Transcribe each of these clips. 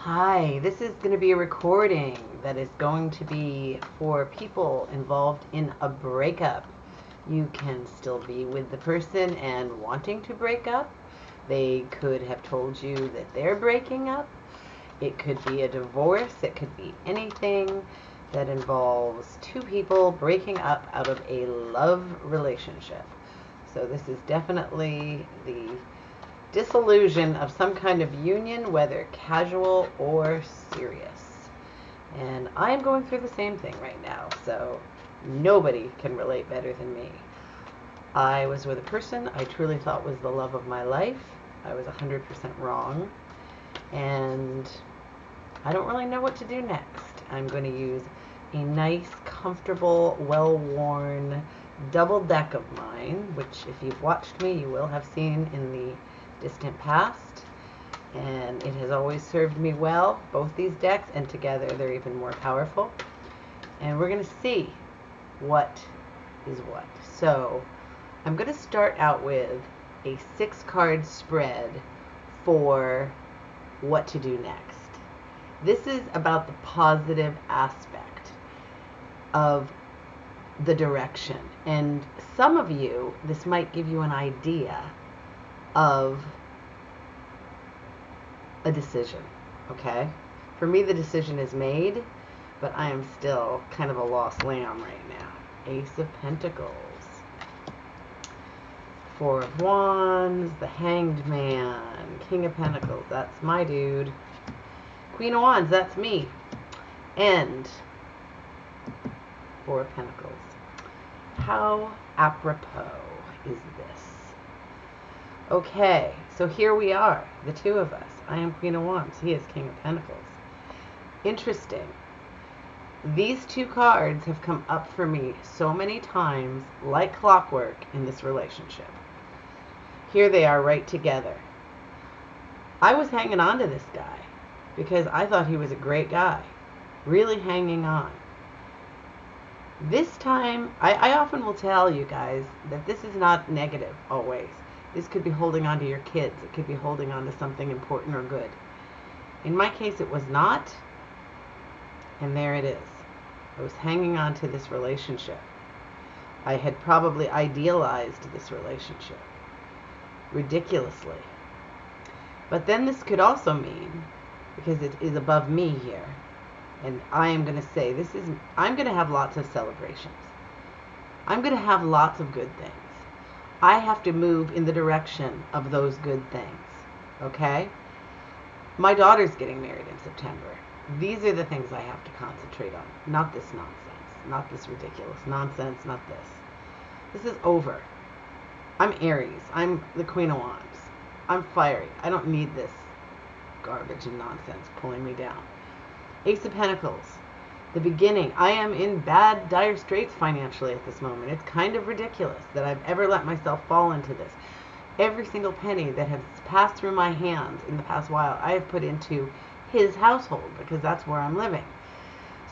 Hi, this is going to be a recording that is going to be for people involved in a breakup. You can still be with the person and wanting to break up. They could have told you that they're breaking up. It could be a divorce. It could be anything that involves two people breaking up out of a love relationship. So this is definitely the dissolution of some kind of union, whether casual or serious. And I'm going through the same thing right now, so nobody can relate better than me. I was with a person I truly thought was the love of my life. I was 100% wrong, and I don't really know what to do next. I'm going to use a nice, comfortable, well-worn double deck of mine, which if you've watched me, you will have seen in the distant past, and it has always served me well, both these decks, and together they're even more powerful. And we're going to see what is what. So I'm going to start out with a 6-card spread for what to do next. This is about the positive aspect of the direction, and some of you, this might give you an idea of a decision, okay? For me, the decision is made, but I am still kind of a lost lamb right now. Ace of Pentacles, Four of Wands, the Hanged Man, King of Pentacles, that's my dude. Queen of Wands, that's me. And Four of Pentacles. How apropos is this? Okay, so here we are, the two of us. I am Queen of Wands. He is King of Pentacles. Interesting. These two cards have come up for me so many times, like clockwork, in this relationship. Here they are right together. I was hanging on to this guy because I thought he was a great guy. Really hanging on. This time, I often will tell you guys that this is not negative always. This could be holding on to your kids. It could be holding on to something important or good. In my case, it was not. And there it is. I was hanging on to this relationship. I had probably idealized this relationship ridiculously. But then this could also mean, because it is above me here, and I am going to say, I'm going to have lots of celebrations. I'm going to have lots of good things. I have to move in the direction of those good things, okay? My daughter's getting married in September. These are the things I have to concentrate on, not this nonsense, not this ridiculous nonsense, not this. This is over. I'm Aries. I'm the Queen of Wands. I'm fiery. I don't need this garbage and nonsense pulling me down. Ace of Pentacles. The beginning. I am in bad, dire straits financially at this moment. It's kind of ridiculous that I've ever let myself fall into this. Every single penny that has passed through my hands in the past while, I have put into his household because that's where I'm living.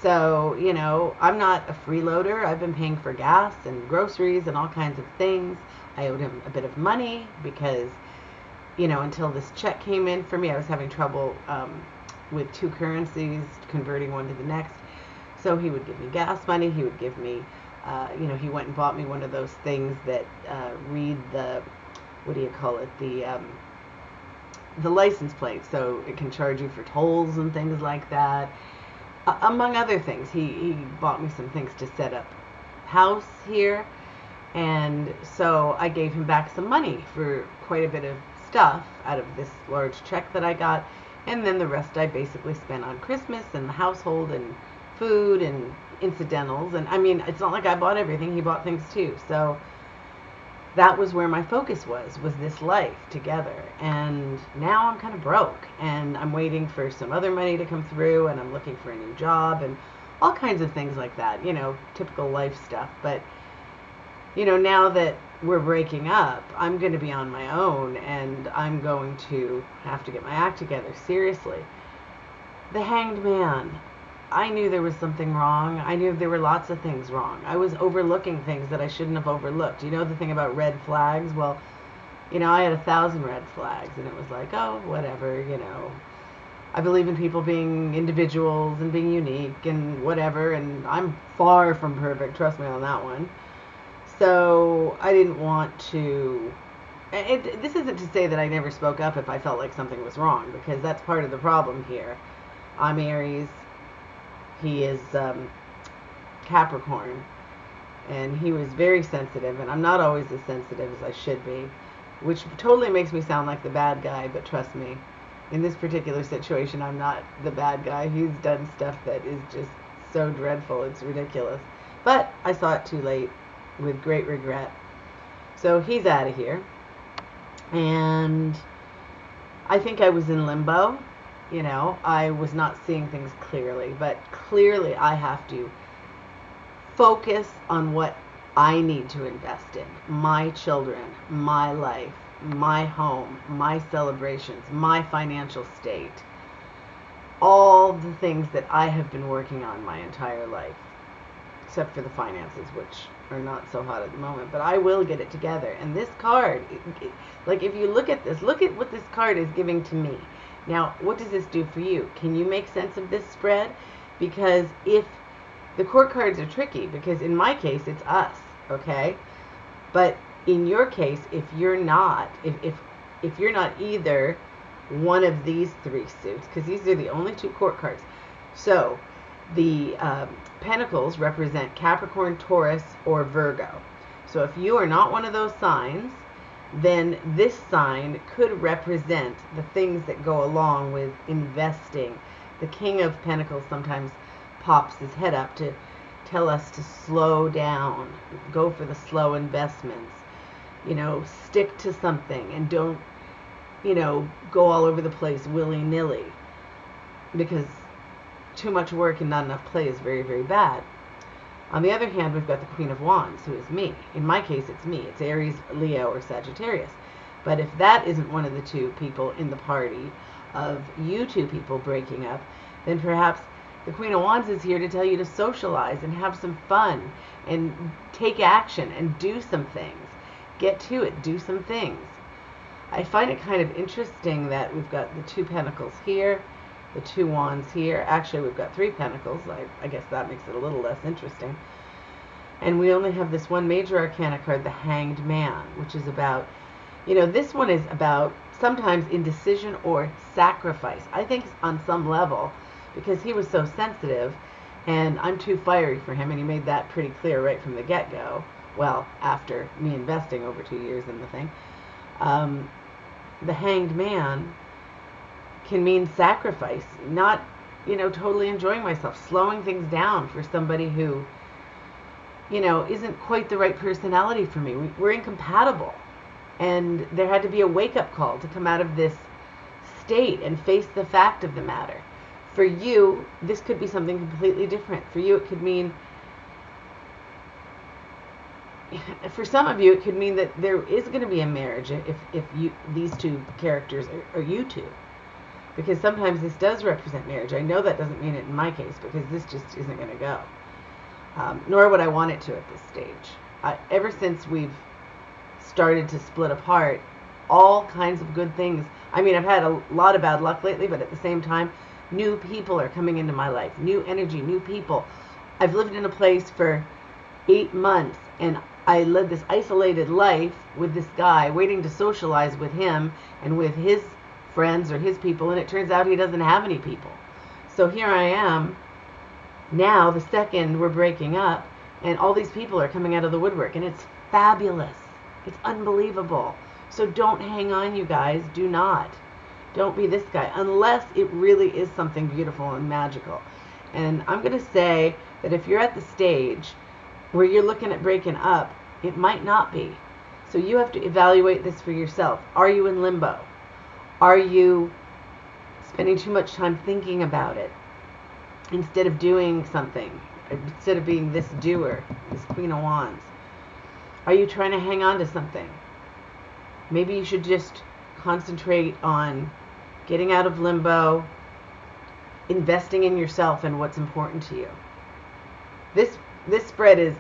So, you know, I'm not a freeloader. I've been paying for gas and groceries and all kinds of things. I owed him a bit of money because, you know, until this check came in for me, I was having trouble with two currencies, converting one to the next. So he would give me gas money. He would give me, you know, he went and bought me one of those things that read the, what do you call it, the license plate, so it can charge you for tolls and things like that. Among other things, he bought me some things to set up house here, and so I gave him back some money for quite a bit of stuff out of this large check that I got, and then the rest I basically spent on Christmas and the household and food and incidentals. And I mean, it's not like I bought everything. He bought things too. So that was where my focus was this life together. And now I'm kind of broke, and I'm waiting for some other money to come through, and I'm looking for a new job and all kinds of things like that, you know, typical life stuff. But, you know, now that we're breaking up, I'm going to be on my own, and I'm going to have to get my act together, seriously. The Hanged Man. I knew there was something wrong. I knew there were lots of things wrong. I was overlooking things that I shouldn't have overlooked. You know the thing about red flags? Well, you know, I had 1,000 red flags, and it was like, oh, whatever, you know. I believe in people being individuals and being unique and whatever, and I'm far from perfect, trust me on that one. So I didn't want to... this isn't to say that I never spoke up if I felt like something was wrong, because that's part of the problem here. I'm Aries, he is Capricorn, and he was very sensitive, and I'm not always as sensitive as I should be, which totally makes me sound like the bad guy, but trust me, in this particular situation, I'm not the bad guy. He's done stuff that is just so dreadful, it's ridiculous. But I saw it too late, with great regret. So he's out of here. And I think I was in limbo. You know, I was not seeing things clearly. But clearly I have to focus on what I need to invest in. My children, my life, my home, my celebrations, my financial state. All the things that I have been working on my entire life. Except for the finances, which are not so hot at the moment. But I will get it together. And this card, like if you look at this, look at what this card is giving to me. Now, what does this do for you? Can you make sense of this spread? Because if the court cards are tricky, because in my case, it's us, okay? But in your case, if you're not, if you're not either one of these three suits, because these are the only two court cards. So the Pentacles represent Capricorn, Taurus, or Virgo. So if you are not one of those signs, then this sign could represent the things that go along with investing. The King of Pentacles sometimes pops his head up to tell us to slow down, go for the slow investments, you know, stick to something and don't, you know, go all over the place willy-nilly, because too much work and not enough play is very, very bad. On the other hand, we've got the Queen of Wands, who is me. In my case, it's me. It's Aries, Leo, or Sagittarius. But if that isn't one of the two people in the party of you two people breaking up, then perhaps the Queen of Wands is here to tell you to socialize and have some fun and take action and do some things. Get to it. Do some things. I find it kind of interesting that we've got the two Pentacles here, the two Wands here. Actually, we've got three Pentacles. I guess that makes it a little less interesting. And we only have this one major arcana card, the Hanged Man, which is about, you know, this one is about sometimes indecision or sacrifice. I think on some level, because he was so sensitive, and I'm too fiery for him, and he made that pretty clear right from the get-go. Well, after me investing over 2 years in the thing. The Hanged Man can mean sacrifice, not, you know, totally enjoying myself, slowing things down for somebody who, you know, isn't quite the right personality for me. We're incompatible. And there had to be a wake-up call to come out of this state and face the fact of the matter. For you, this could be something completely different. For you, it could mean, for some of you, it could mean that there is going to be a marriage if you, these two characters are you two. Because sometimes this does represent marriage. I know that doesn't mean it in my case, because this just isn't going to go. Nor would I want it to at this stage. Ever since we've started to split apart, all kinds of good things. I mean, I've had a lot of bad luck lately, but at the same time, new people are coming into my life. New energy, new people. I've lived in a place for 8 months, and I led this isolated life with this guy, waiting to socialize with him and with his friends or his people, and it turns out he doesn't have any people. So here I am now, the second we're breaking up, and all these people are coming out of the woodwork, and it's fabulous. It's unbelievable. So don't hang on, you guys. Do not. Don't be this guy, unless it really is something beautiful and magical. And I'm going to say that if you're at the stage where you're looking at breaking up, it might not be. So you have to evaluate this for yourself. Are you in limbo? Are you spending too much time thinking about it instead of doing something, instead of being this doer, this Queen of Wands? Are you trying to hang on to something? Maybe you should just concentrate on getting out of limbo, investing in yourself and what's important to you. This spread is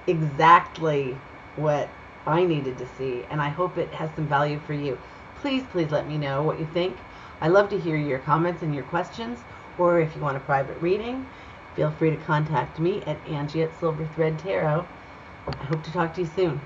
exactly what I needed to see, and I hope it has some value for you. Please let me know what you think. I love to hear your comments and your questions, or if you want a private reading, feel free to contact me at Angie at Silver Thread Tarot. I hope to talk to you soon.